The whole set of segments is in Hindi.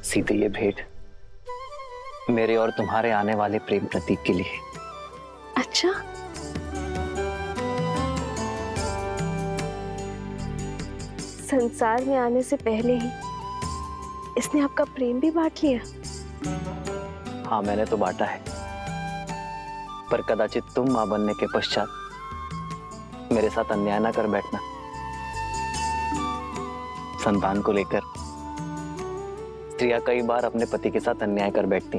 सीते, ये भेंट मेरे और तुम्हारे आने वाले प्रेम प्रतीक के लिए। अच्छा, संसार में आने से पहले ही इसने आपका प्रेम भी बांट लिया। हाँ, मैंने तो बांटा है, पर कदाचित तुम मां बनने के पश्चात मेरे साथ अन्याय ना कर बैठना। संतान को लेकर स्त्रियां कई बार अपने पति के साथ अन्याय कर बैठती।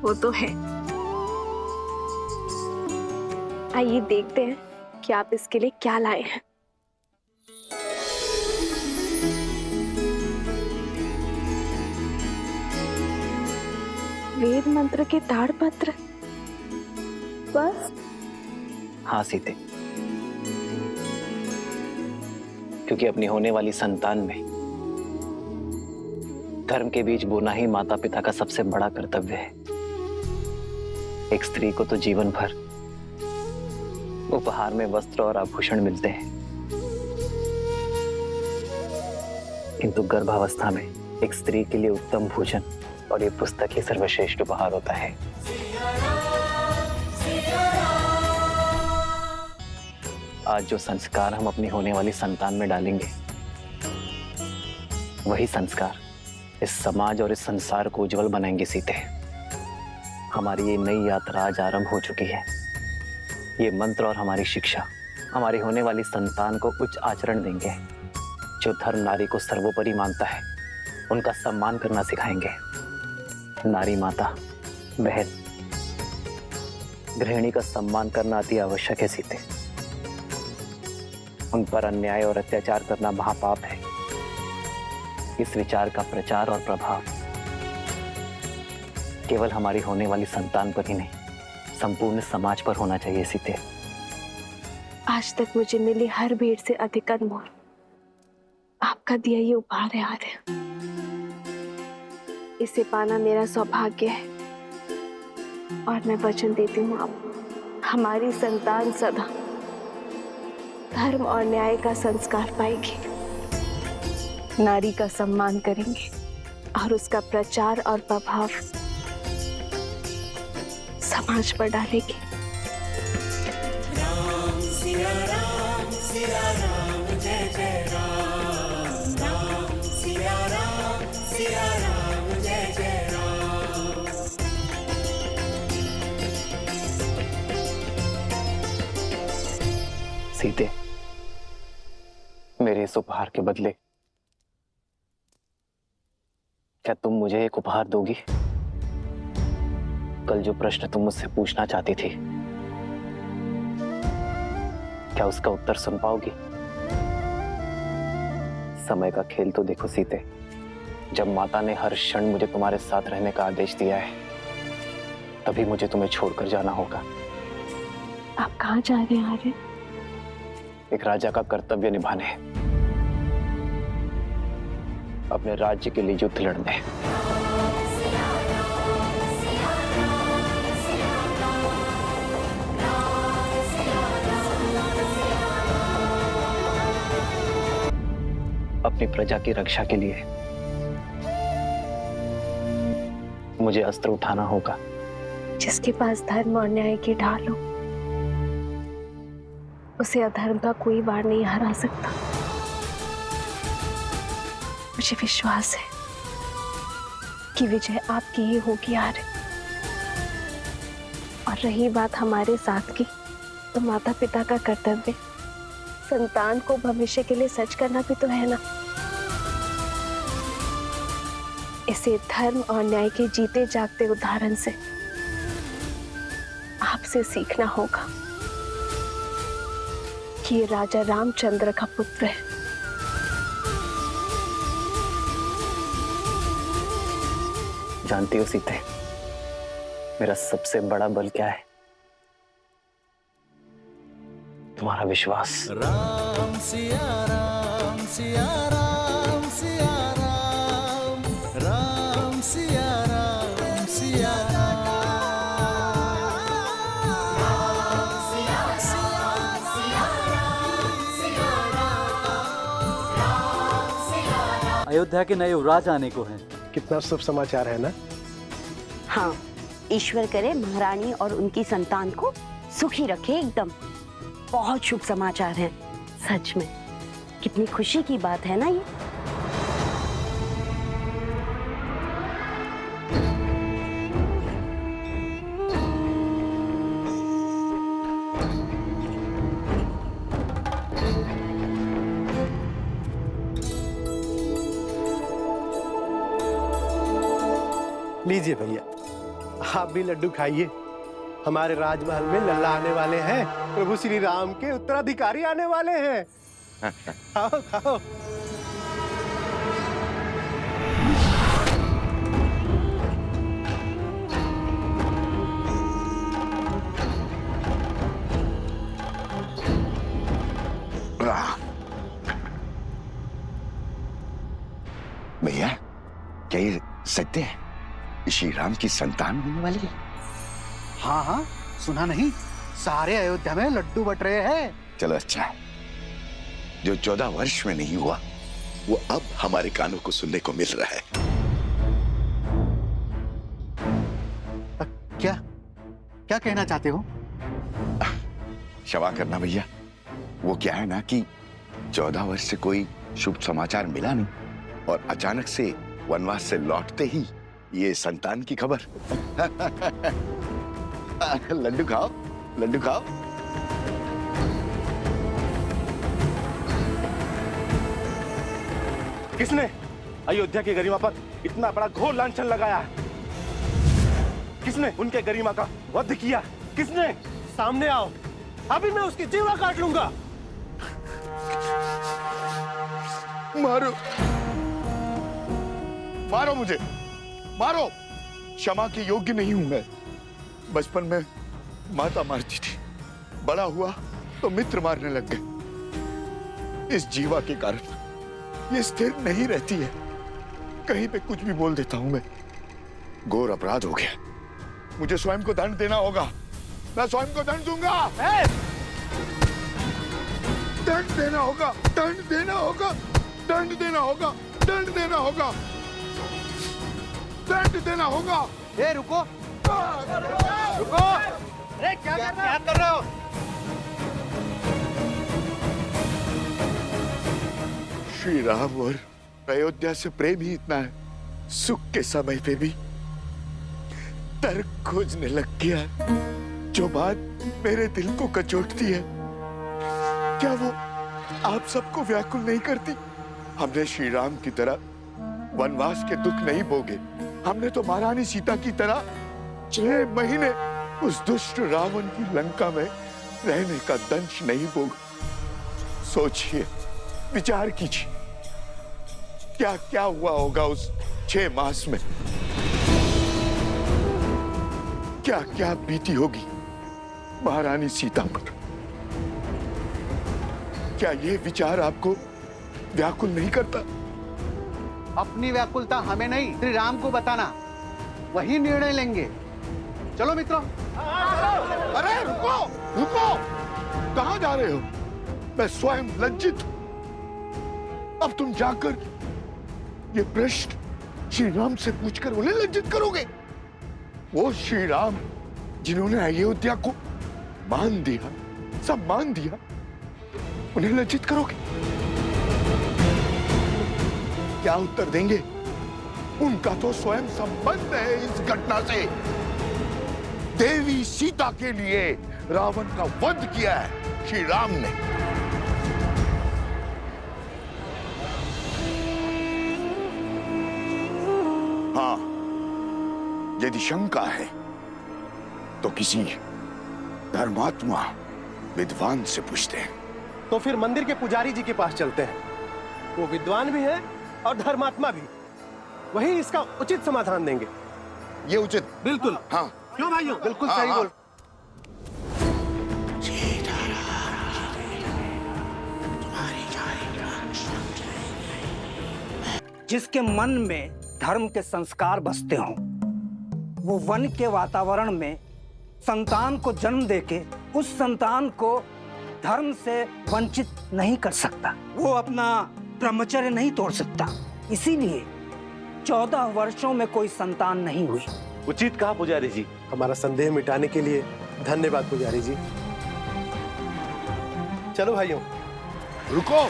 वो तो है। आइए देखते हैं कि आप इसके लिए क्या लाए हैं। वेद मंत्र के ताड़पत्र, बस? हाँ सीते, क्योंकि अपनी होने वाली संतान में धर्म के बीज बोना ही माता पिता का सबसे बड़ा कर्तव्य है। एक स्त्री को तो जीवन भर उपहार में वस्त्र और आभूषण मिलते हैं, किंतु गर्भावस्था में एक स्त्री के लिए उत्तम भोजन और ये पुस्तक ही सर्वश्रेष्ठ उपहार होता है। आज जो संस्कार हम अपनी होने वाली संतान में डालेंगे, वही संस्कार इस समाज और इस संसार को उज्जवल बनाएंगे सीते। हमारी ये नई यात्रा आज आरंभ हो चुकी है। ये मंत्र और हमारी शिक्षा हमारी होने वाली संतान को उच्च आचरण देंगे। जो धर्म नारी को सर्वोपरि मानता है, उनका सम्मान करना सिखाएंगे। नारी माता, बहन, गृहिणी का सम्मान करना अति आवश्यक है सीते। उन पर अन्याय और अत्याचार करना महापाप है। इस विचार का प्रचार और प्रभाव केवल हमारी होने वाली संतान पर ही नहीं, संपूर्ण समाज पर होना चाहिए सीते। आज तक मुझे मिली हर भेंट से अधिक अनमोल आपका दिया ये उपहार है आर्य। इसे पाना मेरा सौभाग्य है और मैं वचन देती हूँ आप हमारी संतान सदा धर्म और न्याय का संस्कार पाएगी, नारी का सम्मान करेंगे और उसका प्रचार और प्रभाव समाज पर डालेगी। राम सिया राम जय जय राम, राम सिया राम जय जय राम। सीते, मेरे इस उपहार के बदले क्या तुम मुझे एक उपहार दोगी? कल जो प्रश्न तुम मुझसे पूछना चाहती थी, क्या उसका उत्तर सुन पाओगी? समय का खेल तो देखो सीते, जब माता ने हर क्षण मुझे तुम्हारे साथ रहने का आदेश दिया है, तभी मुझे तुम्हें छोड़कर जाना होगा। आप कहाँ जा रहे हैं आर्य? एक राजा का कर्तव्य निभाने, अपने राज्य के लिए युद्ध लड़ने। अपनी प्रजा की रक्षा के लिए मुझे अस्त्र उठाना होगा। जिसके पास धर्म और न्याय की ढाल हो, उसे अधर्म का कोई वार नहीं हरा सकता। मुझे विश्वास है कि विजय आपकी ही होगी आर्य। और रही बात हमारे साथ की, तो माता पिता का कर्तव्य संतान को भविष्य के लिए सच करना भी तो है ना। इसे धर्म और न्याय के जीते जागते उदाहरण से आपसे सीखना होगा कि ये राजा रामचंद्र का पुत्र है। जानती हो सीते, मेरा सबसे बड़ा बल क्या है? तुम्हारा विश्वास। राम सिया राम सिया राम सिया राम, राम सिया राम सिया राम। अयोध्या के नए युवराज आने को हैं। कितना शुभ समाचार है ना। हाँ, ईश्वर करे महारानी और उनकी संतान को सुखी रखे एकदम। बहुत शुभ समाचार है सच में। कितनी खुशी की बात है ना ये। लीजिए भैया, आप भी लड्डू खाइए। हमारे राजमहल में लल्ला आने वाले हैं, प्रभु श्री राम के उत्तराधिकारी आने वाले हैं। खाओ खाओ। भैया, क्या ये सत्य है? श्री राम की संतान होने वाली है? हाँ हाँ, सुना नहीं? सारे अयोध्या में लड्डू बट रहे हैं। चलो अच्छा है। जो 14 वर्ष में नहीं हुआ वो अब हमारे कानों को सुनने को मिल रहा है। क्या क्या कहना चाहते हो? क्षमा करना भैया, वो क्या है ना कि 14 वर्ष से कोई शुभ समाचार मिला नहीं और अचानक से वनवास से लौटते ही ये संतान की खबर। लड्डू खाओ, लड्डू खाओ। किसने अयोध्या की गरिमा पर इतना बड़ा घोर लांछन लगाया है? किसने उनके गरिमा का वध किया? किसने? सामने आओ, अभी मैं उसकी जीवा काट लूंगा। मारो, मारो मुझे, मारो। क्षमा के योग्य नहीं हूं मैं। बचपन में माता मारती थी, बड़ा हुआ तो मित्र मारने लग गए। इस जीवा के कारण ये स्थिर नहीं रहती है, कहीं पे कुछ भी बोल देता हूं मैं। घोर अपराध हो गया, मुझे स्वयं को दंड देना होगा। मैं स्वयं को दंड दूंगा। दंड देना होगा, दंड देना होगा, दंड देना होगा, दंड देना होगा, दंड देना होगा। ए रुको, रुको। अरे क्या कर रहे हो? श्री राम और अयोध्या से प्रेम ही इतना है, सुख के समय पे भी तर्क खोजने लग गया। जो बात मेरे दिल को कचोटती है, क्या वो आप सबको व्याकुल नहीं करती? हमने श्री राम की तरह वनवास के दुख नहीं भोगे। हमने तो महारानी सीता की तरह 6 महीने उस दुष्ट रावण की लंका में रहने का दंश नहीं भोगा। सोचिए, विचार कीजिए, क्या क्या हुआ होगा उस 6 मास में। क्या क्या बीती होगी महारानी सीता पर। क्या ये विचार आपको व्याकुल नहीं करता? अपनी व्याकुलता हमें नहीं, श्री राम को बताना, वही निर्णय लेंगे। चलो मित्रों। अरे रुको, रुको, कहां जा रहे हो? मैं स्वयं लज्जित हूं। अब तुम जाकर ये प्रश्न श्री राम से पूछकर उन्हें लज्जित करोगे? वो श्री राम जिन्होंने अयोध्या को मान दिया, सम्मान दिया, उन्हें लज्जित करोगे? क्या उत्तर देंगे? उनका तो स्वयं संबंध है इस घटना से। देवी सीता के लिए रावण का वध किया है श्री राम ने। हाँ, यदि शंका है तो किसी धर्मात्मा विद्वान से पूछते हैं। तो फिर मंदिर के पुजारी जी के पास चलते हैं, वो विद्वान भी है और धर्मात्मा भी, वही इसका उचित समाधान देंगे। ये उचित? बिल्कुल। हाँ, क्यों भाइयों? बिल्कुल हाँ, सही हाँ। बोल। जिसके मन में धर्म के संस्कार बसते हों, वो वन के वातावरण में संतान को जन्म देके उस संतान को धर्म से वंचित नहीं कर सकता। वो अपना ब्रह्मचर्य नहीं तोड़ सकता। इसीलिए 14 वर्षों में कोई संतान नहीं हुई। उचित कहा पुजारी जी। हमारा संदेह मिटाने के लिए धन्यवाद पुजारी जी। चलो भाइयों। रुको।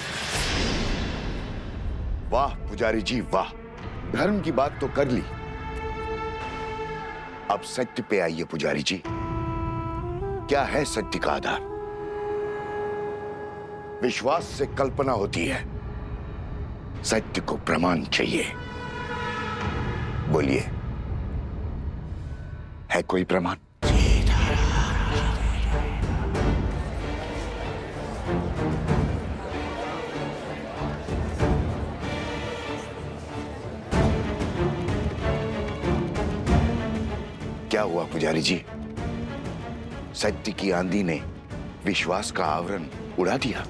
वाह पुजारी जी वाह, धर्म की बात तो कर ली, अब सत्य पे आइए पुजारी जी। क्या है सत्य का आधार? विश्वास से कल्पना होती है, सत्य को प्रमाण चाहिए। बोलिए, है कोई प्रमाण? क्या हुआ पुजारी जी? सत्य की आंधी ने विश्वास का आवरण उड़ा दिया।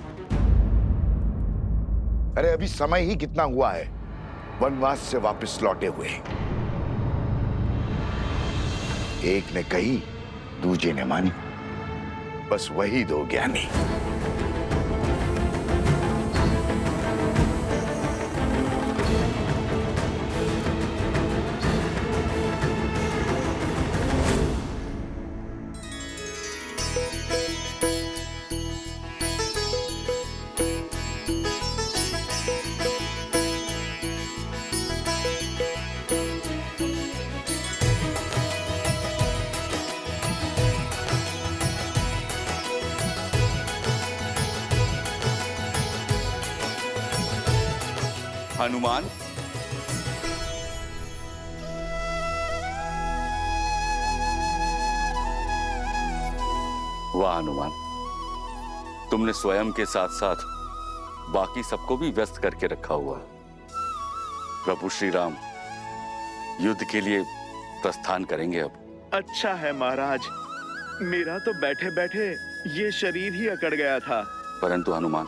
अरे अभी समय ही कितना हुआ है वनवास से वापस लौटे हुए। एक ने कही, दूजे ने मानी, बस वही दो ज्ञानी। हनुमान, वाह हनुमान, तुमने स्वयं के साथ साथ बाकी सबको भी व्यस्त करके रखा हुआ। प्रभु श्री राम युद्ध के लिए प्रस्थान करेंगे अब। अच्छा है महाराज, मेरा तो बैठे बैठे ये शरीर ही अकड़ गया था। परंतु हनुमान,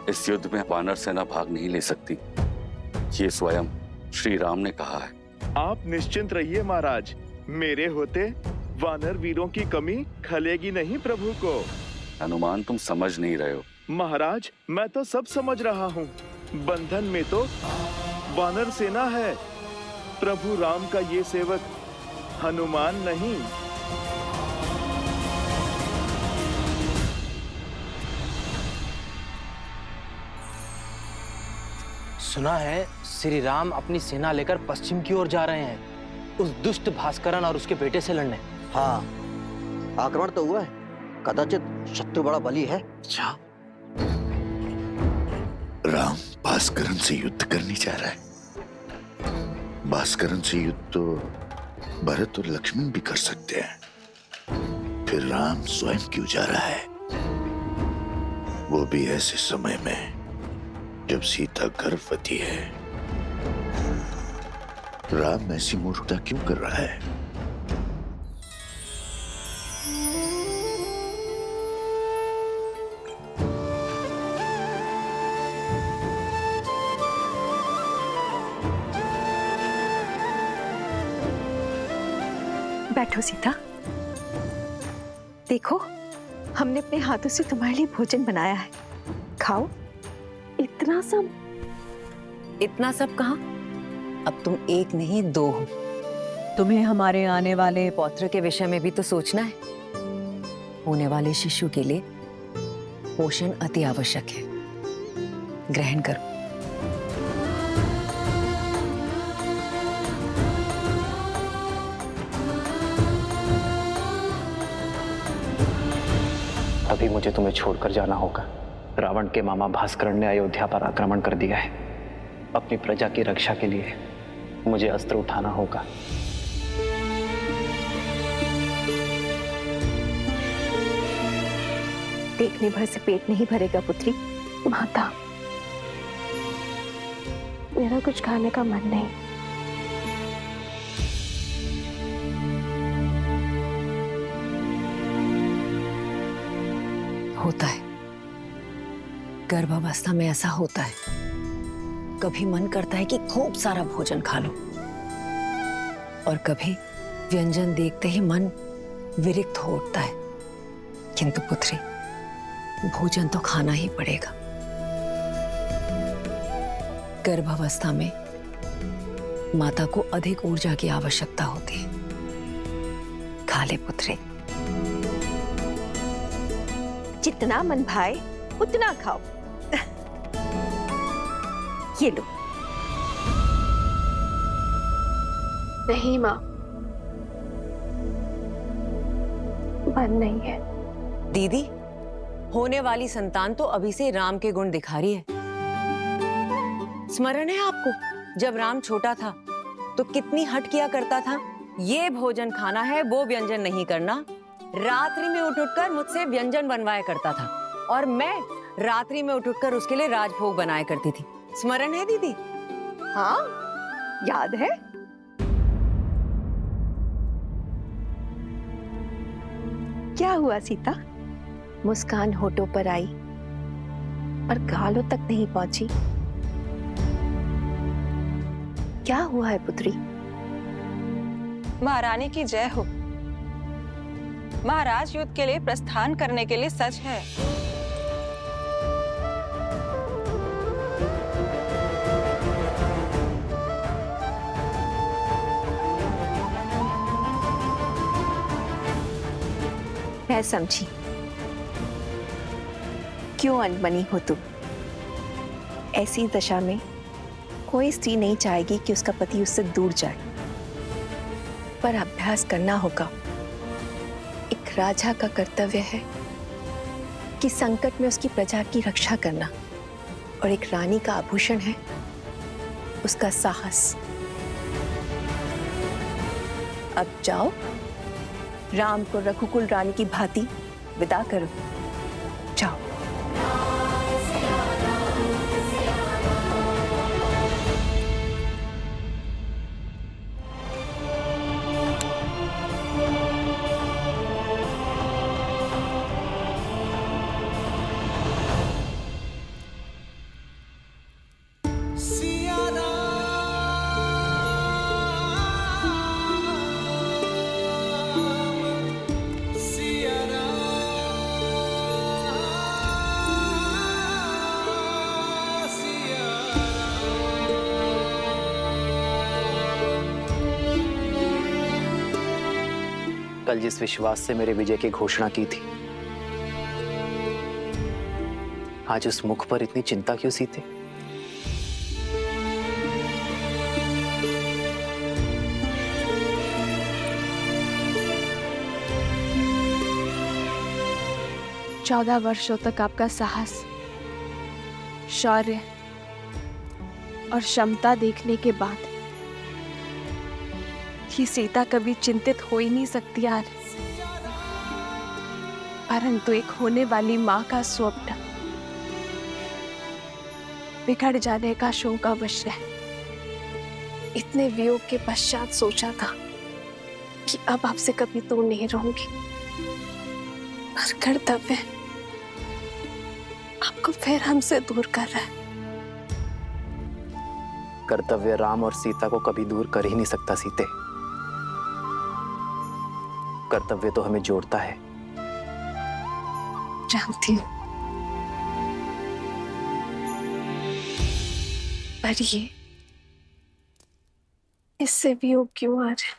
इस युद्ध में वानर सेना भाग नहीं ले सकती, ये स्वयं श्री राम ने कहा है। आप निश्चिंत रहिए महाराज, मेरे होते वानर वीरों की कमी खलेगी नहीं प्रभु को। हनुमान, तुम समझ नहीं रहे हो। महाराज, मैं तो सब समझ रहा हूँ। बंधन में तो वानर सेना है, प्रभु राम का ये सेवक हनुमान नहीं। सुना है श्री राम अपनी सेना लेकर पश्चिम की ओर जा रहे हैं, उस दुष्ट भास्करन और उसके बेटे से लड़ने। हाँ, आक्रमण तो हुआ है, कदाचित शत्रु बड़ा बली है। अच्छा, राम भास्करन से युद्ध करने जा रहा है। भास्करन से युद्ध तो भरत और लक्ष्मण भी कर सकते हैं, फिर राम स्वयं क्यों जा रहा है? वो भी ऐसे समय में जब सीता गर्भवती है। राम ऐसी मूर्खता क्यों कर रहा है? बैठो सीता, देखो हमने अपने हाथों से तुम्हारे लिए भोजन बनाया है, खाओ। इतना सब कहाँ? अब तुम एक नहीं दो हो। तुम्हें हमारे आने वाले पौत्र के विषय में भी तो सोचना है। होने वाले शिशु के लिए पोषण अति आवश्यक है, ग्रहण करो। अभी मुझे तुम्हें छोड़कर जाना होगा। रावण के मामा भास्करन ने अयोध्या पर आक्रमण कर दिया है। अपनी प्रजा की रक्षा के लिए मुझे अस्त्र उठाना होगा। देखने भर से पेट नहीं भरेगा पुत्री। माता, मेरा कुछ खाने का मन नहीं। होता है, गर्भावस्था में ऐसा होता है। कभी मन करता है कि खूब सारा भोजन खा लो, और कभी व्यंजन देखते ही मन विरक्त हो उठता है। किंतु पुत्री, भोजन तो खाना ही पड़ेगा। गर्भावस्था में माता को अधिक ऊर्जा की आवश्यकता होती है। खा ले पुत्री। जितना मन भाए उतना खाओ। ये लो। नहीं माँ, मन नहीं है। दीदी, होने वाली संतान तो अभी से राम के गुण दिखा रही है। स्मरण है आपको, जब राम छोटा था तो कितनी हट किया करता था, ये भोजन खाना है, वो व्यंजन नहीं करना। रात्रि में उठ कर मुझसे व्यंजन बनवाया करता था और मैं रात्रि में उठ कर उसके लिए राजभोग बनाया करती थी। स्मरण है दीदी? हाँ, याद है। क्या हुआ सीता? मुस्कान होठों पर आई पर गालों तक नहीं पहुंची। क्या हुआ है पुत्री? महारानी की जय हो। महाराज युद्ध के लिए प्रस्थान करने के लिए सच है। मैं समझी क्यों अनबनी हो तुम। ऐसी दशा में कोई स्त्री नहीं चाहेगी कि उसका पति उससे दूर जाए, पर अभ्यास करना होगा। एक राजा का कर्तव्य है कि संकट में उसकी प्रजा की रक्षा करना, और एक रानी का आभूषण है उसका साहस। अब जाओ, राम को रघुकुल रानी की भांति विदा करो। जाओ। कल जिस विश्वास से मेरे विजय की घोषणा की थी, आज उस मुख पर इतनी चिंता क्यों सीते? चौदह वर्षों तक आपका साहस, शौर्य और क्षमता देखने के बाद कि सीता कभी चिंतित हो ही नहीं सकती यार। परंतु एक होने वाली माँ का स्वप्न बिगड़ जाने का शोक अवश्य है। इतने वियोग के पश्चात सोचा था कि अब आपसे कभी दूर नहीं रहूंगी, पर कर्तव्य आपको फिर हमसे दूर कर रहा है। कर्तव्य राम और सीता को कभी दूर कर ही नहीं सकता सीते। कर्तव्य तो हमें जोड़ता है। जानती हूँ, पर ये इससे वियोग क्यों आ रहा है?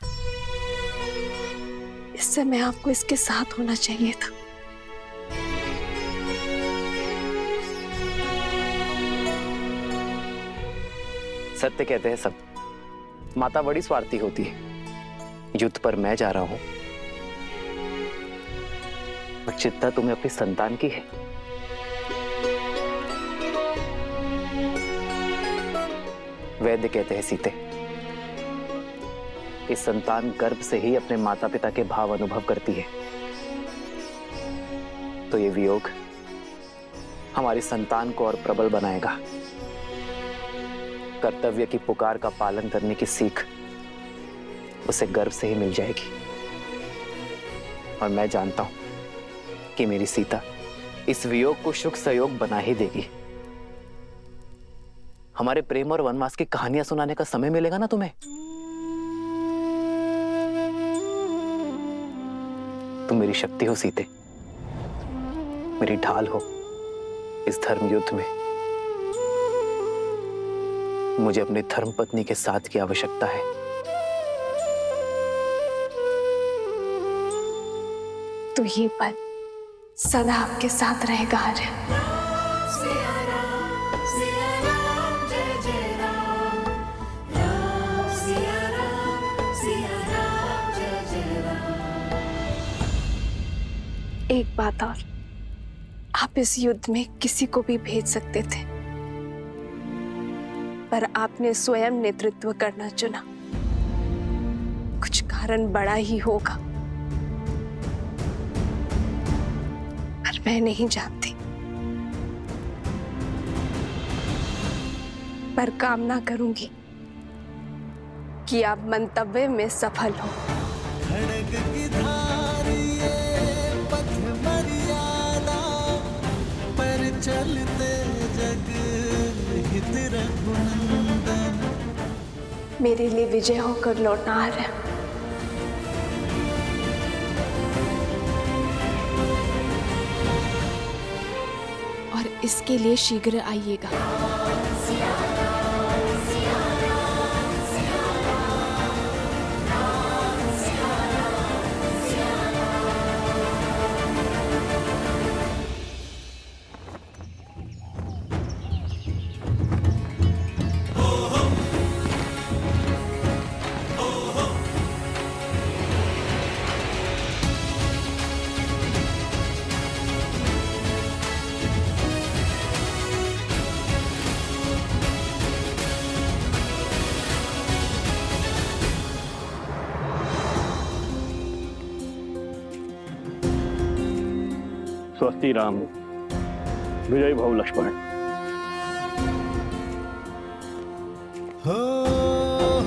इस समय आपको इसके साथ होना चाहिए था। सत्य कहते हैं सब, माता बड़ी स्वार्थी होती है। युद्ध पर मैं जा रहा हूं और चिंता तुम्हें अपनी संतान की है। वैद्य कहते हैं सीते, कि संतान गर्भ से ही अपने माता पिता के भाव अनुभव करती है। तो ये वियोग हमारी संतान को और प्रबल बनाएगा। कर्तव्य की पुकार का पालन करने की सीख उसे गर्भ से ही मिल जाएगी। और मैं जानता हूं कि मेरी सीता इस वियोग को सुख सहयोग बना ही देगी। हमारे प्रेम और वनवास की कहानियां सुनाने का समय मिलेगा ना तुम्हें? तुम मेरी शक्ति हो सीते, मेरी ढाल हो इस धर्म युद्ध में। मुझे अपनी धर्मपत्नी के साथ की आवश्यकता है। तो ये पल सदा आपके साथ रहेगा आर्यन। एक बात और, आप इस युद्ध में किसी को भी भेज सकते थे, पर आपने स्वयं नेतृत्व करना चुना। कुछ कारण बड़ा ही होगा, पर मैं नहीं जानती। पर कामना करूंगी कि आप मंतव्य में सफल हो। खड़ग की धार ये पथ मर्यादा पर चलते जग हित रघुनंदन। मेरे लिए विजय होकर लौटना आ रहा है। और इसके लिए शीघ्र आइएगा। स्वस्ति राम, विजय भव लक्ष्मण।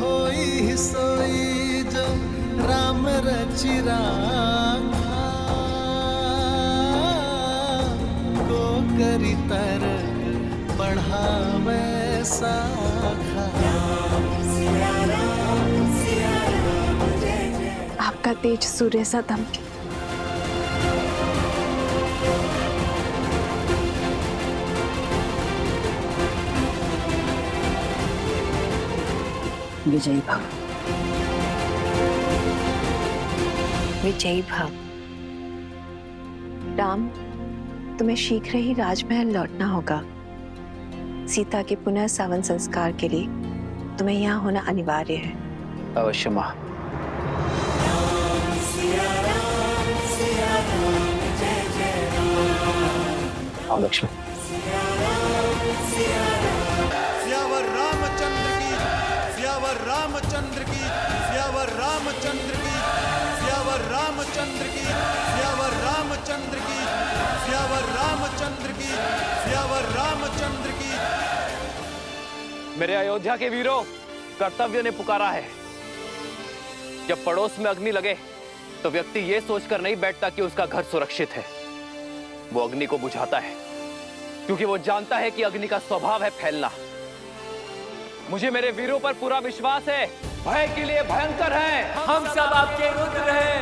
होई सोई जो राम रचि राखा, को करी तर बढ़ावे साखा। आपका तेज सूर्य सा दमके। विजयी भव, विजयी भव। राम, तुम्हें शीघ्र ही राजमहल लौटना होगा। सीता के पुनः सावन संस्कार के लिए तुम्हें यहाँ होना अनिवार्य है। अवश्य मां। आओ लक्ष्मण। सियावर रामचंद्र की, सियावर रामचंद्र की, सियावर रामचंद्र की, सियावर रामचंद्र की, सियावर रामचंद्र की, सियावर रामचंद्र की, सियावर रामचंद्र की। मेरे अयोध्या के वीरों, कर्तव्य ने पुकारा है। जब पड़ोस में अग्नि लगे तो व्यक्ति ये सोचकर नहीं बैठता कि उसका घर सुरक्षित है। वो अग्नि को बुझाता है क्योंकि वो जानता है कि अग्नि का स्वभाव है फैलना। मुझे मेरे वीरों पर पूरा विश्वास है। भय के लिए भयंकर है। हम सब आपके रुद्र हैं।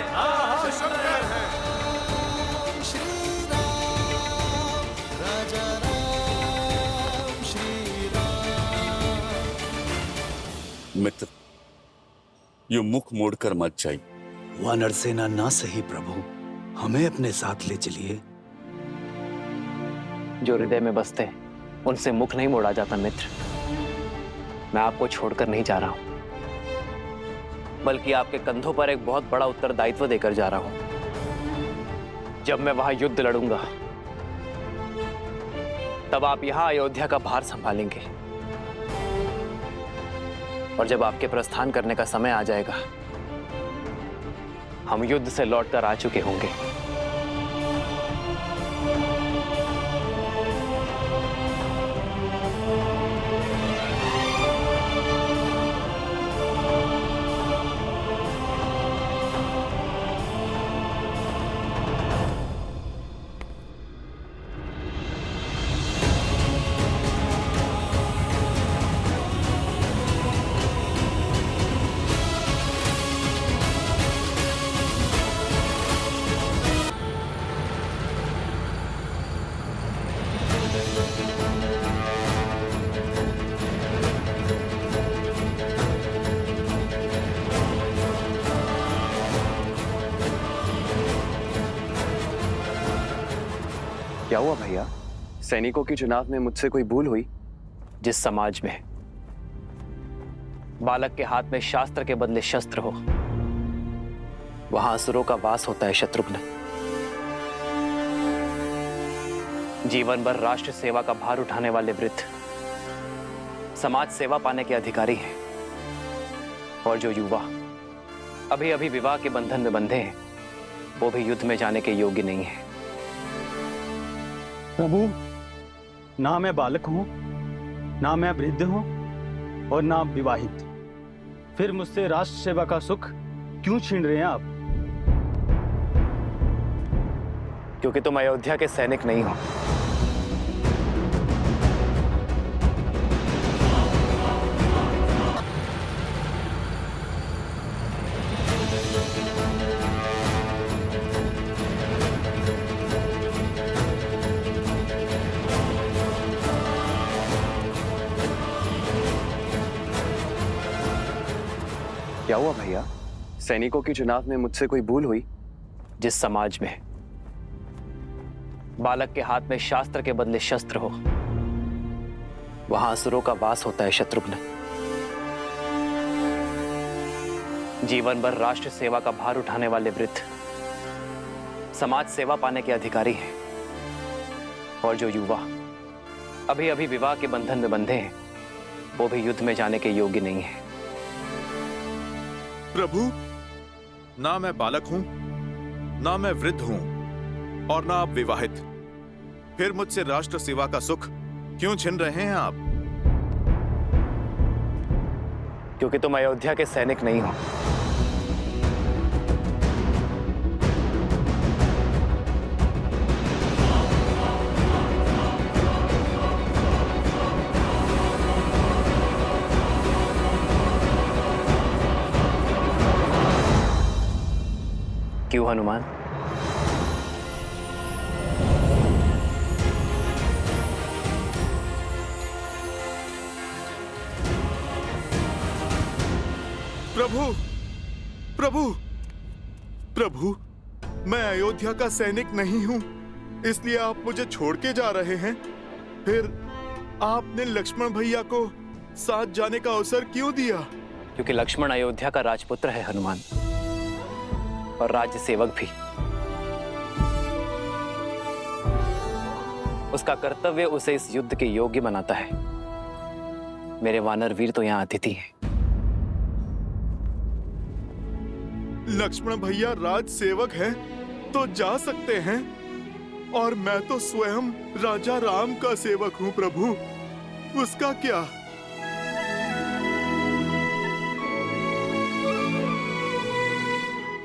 राजा राम श्री राम। मित्र, ये मुख मोड़कर मत जाइए। वानर सेना ना सही प्रभु, हमें अपने साथ ले चलिए। जो हृदय में बसते उनसे मुख नहीं मोड़ा जाता मित्र। मैं आपको छोड़कर नहीं जा रहा हूं, बल्कि आपके कंधों पर एक बहुत बड़ा उत्तरदायित्व देकर जा रहा हूं। जब मैं वहां युद्ध लड़ूंगा तब आप यहां अयोध्या का भार संभालेंगे, और जब आपके प्रस्थान करने का समय आ जाएगा हम युद्ध से लौटकर आ चुके होंगे। क्या हुआ भैया? सैनिकों के चुनाव में मुझसे कोई भूल हुई? जिस समाज में बालक के हाथ में शास्त्र के बदले शस्त्र हो, वहां असुरों का वास होता है शत्रुघ्न। जीवन भर राष्ट्र सेवा का भार उठाने वाले वृद्ध समाज सेवा पाने के अधिकारी हैं, और जो युवा अभी अभी विवाह के बंधन में बंधे हैं, वो भी युद्ध में जाने के योग्य नहीं है। प्रभु, ना मैं बालक हूं, ना मैं वृद्ध हूं, और ना विवाहित। फिर मुझसे राष्ट्र सेवा का सुख क्यों छीन रहे हैं आप? क्योंकि तुम अयोध्या के सैनिक नहीं हो। क्या हुआ भैया? सैनिकों के चुनाव में मुझसे कोई भूल हुई? जिस समाज में बालक के हाथ में शास्त्र के बदले शस्त्र हो, वहां असुरों का वास होता है शत्रुघ्न। जीवन भर राष्ट्र सेवा का भार उठाने वाले वृद्ध समाज सेवा पाने के अधिकारी हैं, और जो युवा अभी अभी विवाह के बंधन में बंधे हैं, वो भी युद्ध में जाने के योग्य नहीं है। प्रभु, ना मैं बालक हूं, ना मैं वृद्ध हूं, और ना आप विवाहित। फिर मुझसे राष्ट्र सेवा का सुख क्यों छीन रहे हैं आप? क्योंकि तुम अयोध्या के सैनिक नहीं हो। क्यों हनुमान? प्रभु, प्रभु, प्रभु, मैं अयोध्या का सैनिक नहीं हूं, इसलिए आप मुझे छोड़ के जा रहे हैं। फिर आपने लक्ष्मण भैया को साथ जाने का अवसर क्यों दिया? क्योंकि लक्ष्मण अयोध्या का राजपुत्र है हनुमान, और राज्य सेवक भी। उसका कर्तव्य उसे इस युद्ध के योग्य बनाता है। मेरे वानर वीर तो यहाँ अतिथि हैं। लक्ष्मण भैया राज सेवक हैं, तो जा सकते हैं, और मैं तो स्वयं राजा राम का सेवक हूँ प्रभु। उसका क्या?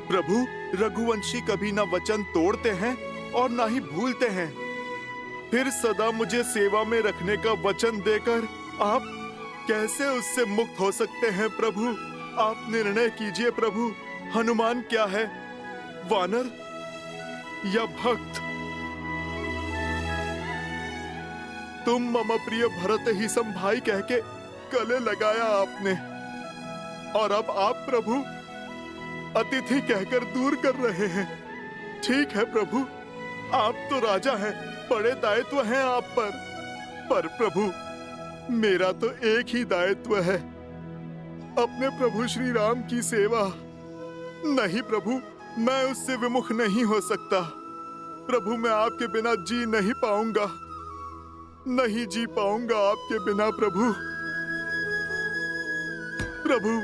प्रभु, रघुवंशी कभी ना वचन तोड़ते हैं और ना ही भूलते हैं। फिर सदा मुझे सेवा में रखने का वचन देकर आप कैसे उससे मुक्त हो सकते हैं प्रभु? आप निर्णय कीजिए प्रभु। हनुमान क्या है, वानर या भक्त? तुम मम प्रिय भरत ही सम भाई कह के गले लगाया आपने, और अब आप प्रभु अतिथि कहकर दूर कर रहे हैं। ठीक है प्रभु, आप तो राजा हैं, बड़े दायित्व हैं आप पर प्रभु मेरा तो एक ही दायित्व है, अपने प्रभु श्री राम की सेवा। नहीं प्रभु, मैं उससे विमुख नहीं हो सकता। प्रभु, मैं आपके बिना जी नहीं पाऊंगा, नहीं जी पाऊंगा आपके बिना प्रभु। प्रभु,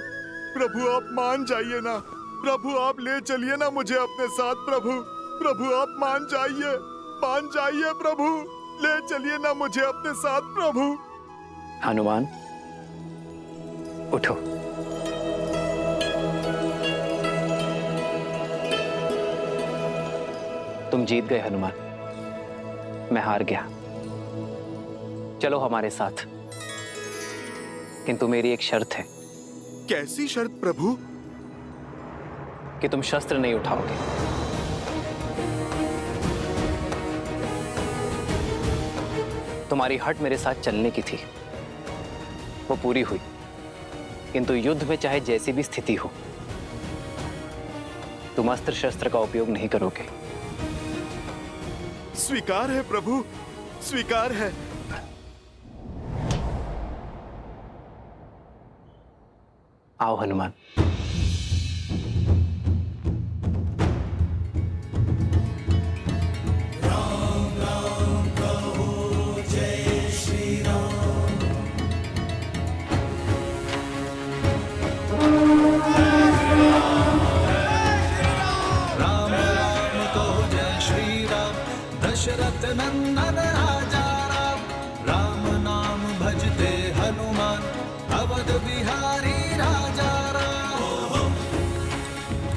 प्रभु आप मान जाइए ना प्रभु, आप ले चलिए ना मुझे अपने साथ प्रभु। प्रभु आप मान जाइए प्रभु, ले चलिए ना मुझे अपने साथ प्रभु। हनुमान उठो। तुम जीत गए हनुमान, मैं हार गया। चलो हमारे साथ, किंतु मेरी एक शर्त है। कैसी शर्त प्रभु? कि तुम शस्त्र नहीं उठाओगे। तुम्हारी हट मेरे साथ चलने की थी, वो पूरी हुई, किंतु युद्ध में चाहे जैसी भी स्थिति हो, तुम अस्त्र शस्त्र का उपयोग नहीं करोगे। स्वीकार है प्रभु, स्वीकार है। आओ हनुमान। दशरथ नंदन राजा राम, राम नाम भजते हनुमान, अवध बिहारी राजा राम।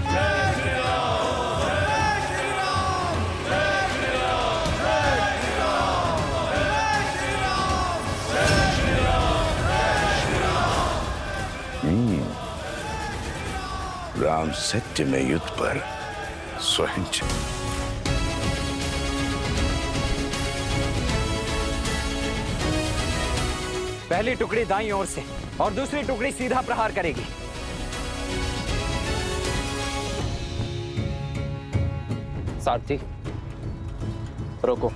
जय श्री राम, जय श्री राम, जय श्री राम, जय श्री राम, जय श्री राम, जय श्री राम, जय श्री राम। राम सत्य में युद्ध पर स्वयं पहली टुकड़ी दाईं ओर से और दूसरी टुकड़ी सीधा प्रहार करेगी। सारथी रोको।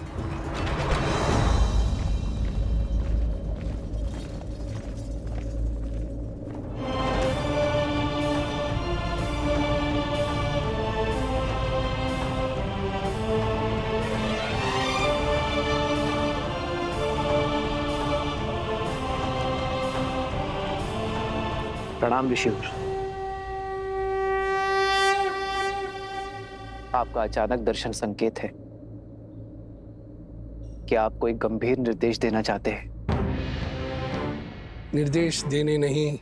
प्रणाम ऋषिवर। आपका अचानक दर्शन संकेत है कि आप कोई गंभीर निर्देश देना चाहते हैं। निर्देश देने नहीं,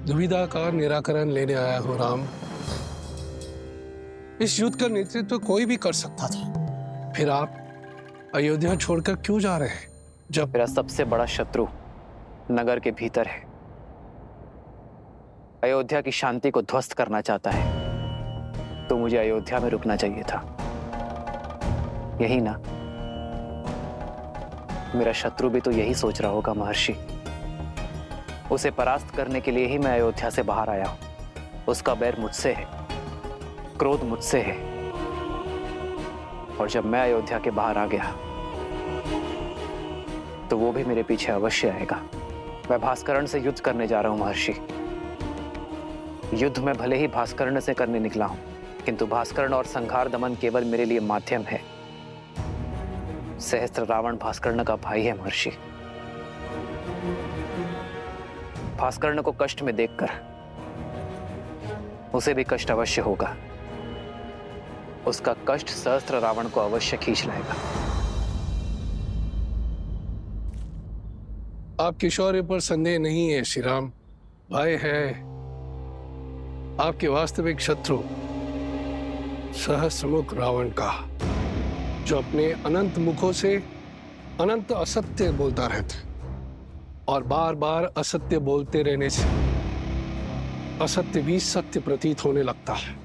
दुविधा का निराकरण लेने आया हूं राम। इस युद्ध का नेतृत्व कोई भी कर सकता था, फिर आप अयोध्या छोड़कर क्यों जा रहे हैं? जब मेरा सबसे बड़ा शत्रु नगर के भीतर है, अयोध्या की शांति को ध्वस्त करना चाहता है, तो मुझे अयोध्या में रुकना चाहिए था। यही ना? मेरा शत्रु भी तो यही सोच रहा होगा महर्षि। उसे परास्त करने के लिए ही मैं अयोध्या से बाहर आया हूं। उसका बैर मुझसे है, क्रोध मुझसे है, और जब मैं अयोध्या के बाहर आ गया तो वो भी मेरे पीछे अवश्य आएगा। मैं भास्करण से युद्ध करने जा रहा हूं महर्षि। युद्ध में भले ही भास्करण से करने निकला हूं, किंतु भास्करण और संहार दमन केवल मेरे लिए माध्यम है। सहस्त्र रावण भास्कर्ण का भाई है महर्षि। भास्कर्ण को कष्ट में देखकर उसे भी कष्ट अवश्य होगा। उसका कष्ट सहस्त्र रावण को अवश्य खींच लाएगा। आपके शौर्य पर संदेह नहीं है श्री राम। भय है आपके वास्तविक शत्रु सहस्त्रमुख रावण का, जो अपने अनंत मुखों से अनंत असत्य बोलता रहता है, और बार बार असत्य बोलते रहने से असत्य भी सत्य प्रतीत होने लगता है।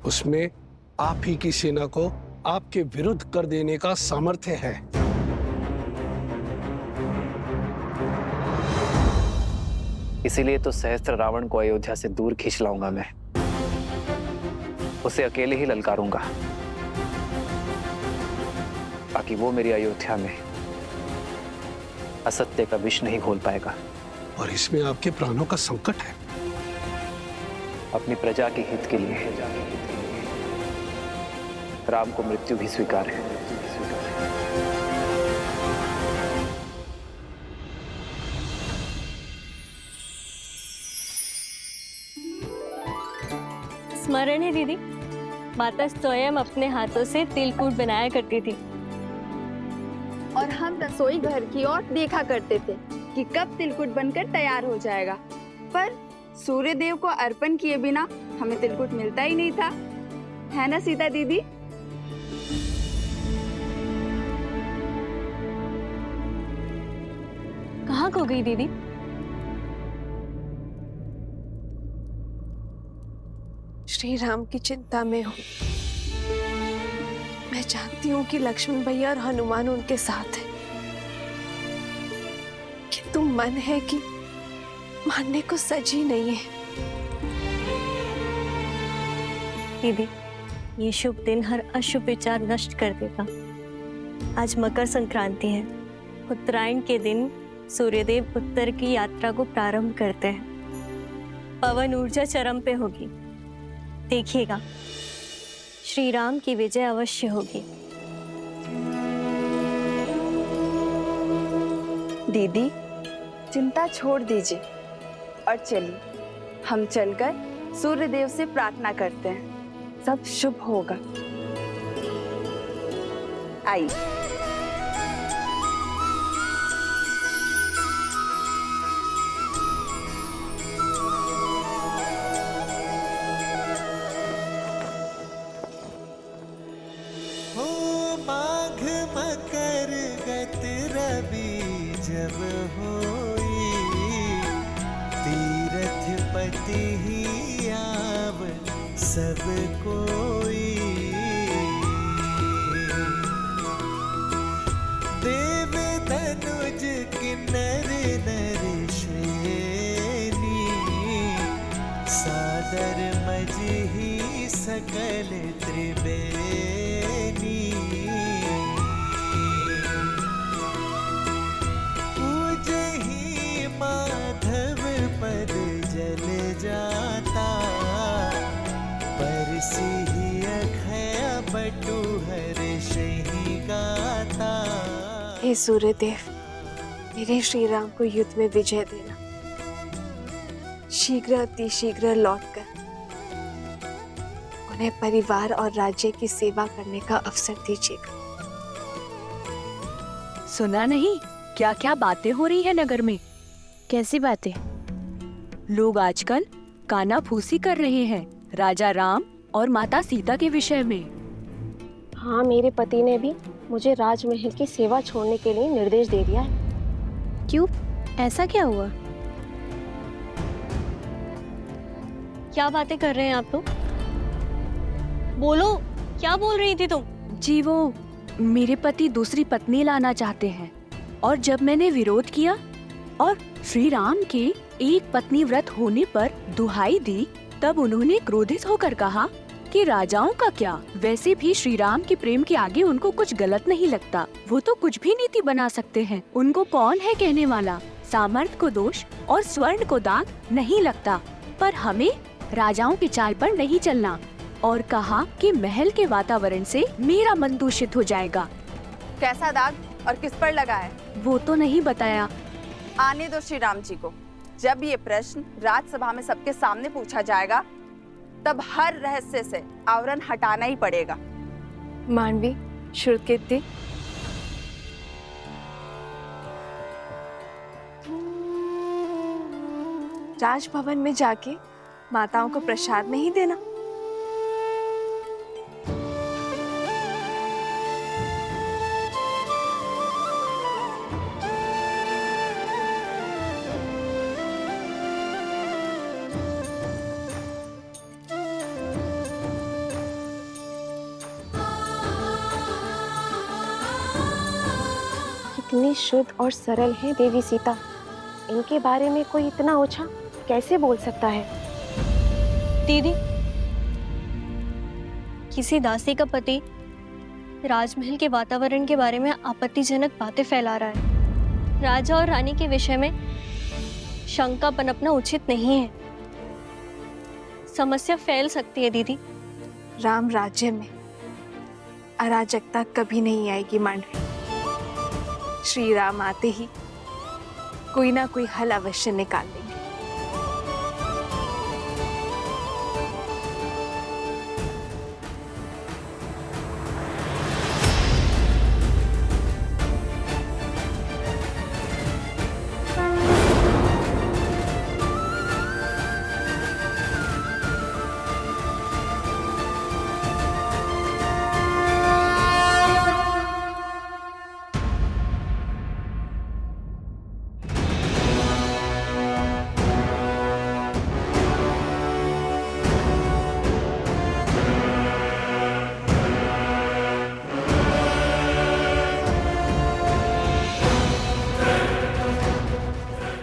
उसमें आप ही की सेना को आपके विरुद्ध कर देने का सामर्थ्य है। इसीलिए तो सहस्त्र रावण को अयोध्या से दूर खींच लाऊंगा मैं। उसे अकेले ही ललकारूंगा, ताकि वो मेरी अयोध्या में असत्य का विष नहीं घोल पाएगा। और इसमें आपके प्राणों का संकट है। अपनी प्रजा के हित के लिए राम को मृत्यु भी स्वीकार है। स्मरण है दीदी, माता स्वयं अपने हाथों से तिलकूट बनाया करती थी, और हम रसोई घर की ओर देखा करते थे कि कब तिलकुट बनकर तैयार हो जाएगा। पर सूर्य देव को अर्पण किए बिना हमें तिलकुट मिलता ही नहीं था, है ना सीता दीदी? कहाँ खो गई दीदी? श्री राम की चिंता में हूँ। मैं जानती हूँ कि लक्ष्मण भैया और हनुमान उनके साथ हैं, किंतु मन है कि मानने को सजी नहीं है। दीदी, ये शुभ दिन हर अशुभ विचार नष्ट कर देगा। आज मकर संक्रांति है। उत्तरायण के दिन सूर्यदेव उत्तर की यात्रा को प्रारंभ करते हैं। पवन ऊर्जा चरम पे होगी। देखिएगा, श्री राम की विजय अवश्य होगी। दीदी, चिंता छोड़ दीजिए और चलिए हम चलकर सूर्यदेव से प्रार्थना करते हैं, सब शुभ होगा। आइए। हो माघ मकर गत रवि जब होई, तीरथ पति ही आव सब कोई। देव धनुज किन्नर नर श्रेणी, सादर मजही सकल त्रिवेणी। पूजहि माधव पद जल जाता, परसिहि अखय बटु हर्षहि गाता। हे सूर्यदेव, मेरे श्री राम को युद्ध में विजय देना। शीघ्र अतिशीघ्र लौटकर उन्हें परिवार और राज्य की सेवा करने का अवसर दीजिएगा। सुना नहीं क्या क्या बातें हो रही है नगर में? कैसी बातें? लोग आजकल कानाफूसी कर रहे हैं राजा राम और माता सीता के विषय में। हाँ, मेरे पति ने भी मुझे राजमहल की सेवा छोड़ने के लिए निर्देश दे दिया है। क्यों, ऐसा क्या हुआ? क्या बातें कर रहे हैं आप लोग? बोलो, क्या बोल रही थी तुम? जी, वो मेरे पति दूसरी पत्नी लाना चाहते हैं और जब मैंने विरोध किया और श्री राम के एक पत्नी व्रत होने पर दुहाई दी, तब उन्होंने क्रोधित होकर कहा कि राजाओं का क्या, वैसे भी श्री राम के प्रेम के आगे उनको कुछ गलत नहीं लगता। वो तो कुछ भी नीति बना सकते हैं। उनको कौन है कहने वाला? सामर्थ्य को दोष और स्वर्ण को दाग नहीं लगता। पर हमें राजाओं की चाल पर नहीं चलना। और कहा कि महल के वातावरण से मेरा मन दूषित हो जाएगा। कैसा दाग और किस पर लगा है? वो तो नहीं बताया। आने दो श्री राम जी को। जब ये प्रश्न राजसभा में सबके सामने पूछा जाएगा, तब हर रहस्य से आवरण हटाना ही पड़ेगा। मानवी, श्रुतकीर्ति, राजभवन में जाके माताओं को प्रसाद नहीं देना। कितनी शुद्ध और सरल है देवी सीता। इनके बारे में कोई इतना ओछा कैसे बोल सकता है? दीदी, किसी दासी का पति राजमहल के वातावरण के बारे में आपत्तिजनक बातें फैला रहा है। राजा और रानी के विषय में शंका पनपना उचित नहीं है। समस्या फैल सकती है दीदी। राम राज्य में अराजकता कभी नहीं आएगी मांडवी। श्री राम आते ही कोई ना कोई हल अवश्य निकाल देंगे।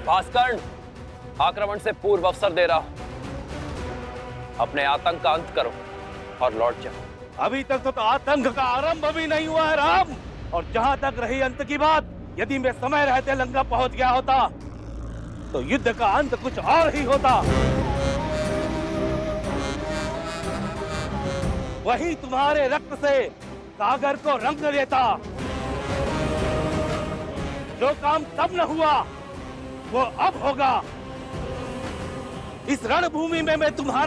भास्करण, आक्रमण से पूर्व अवसर दे रहा हूं। अपने आतंक का अंत करो और लौट जाओ। अभी तक तो आतंक का आरंभ भी नहीं हुआ है राम। और जहां तक रही अंत की बात, यदि मैं समय रहते लंका पहुंच गया होता तो युद्ध का अंत कुछ और ही होता। वही तुम्हारे रक्त से सागर को रंग देता। जो काम तब न हुआ वो अब होगा। इस रणभूमि में मैं तुम्हारा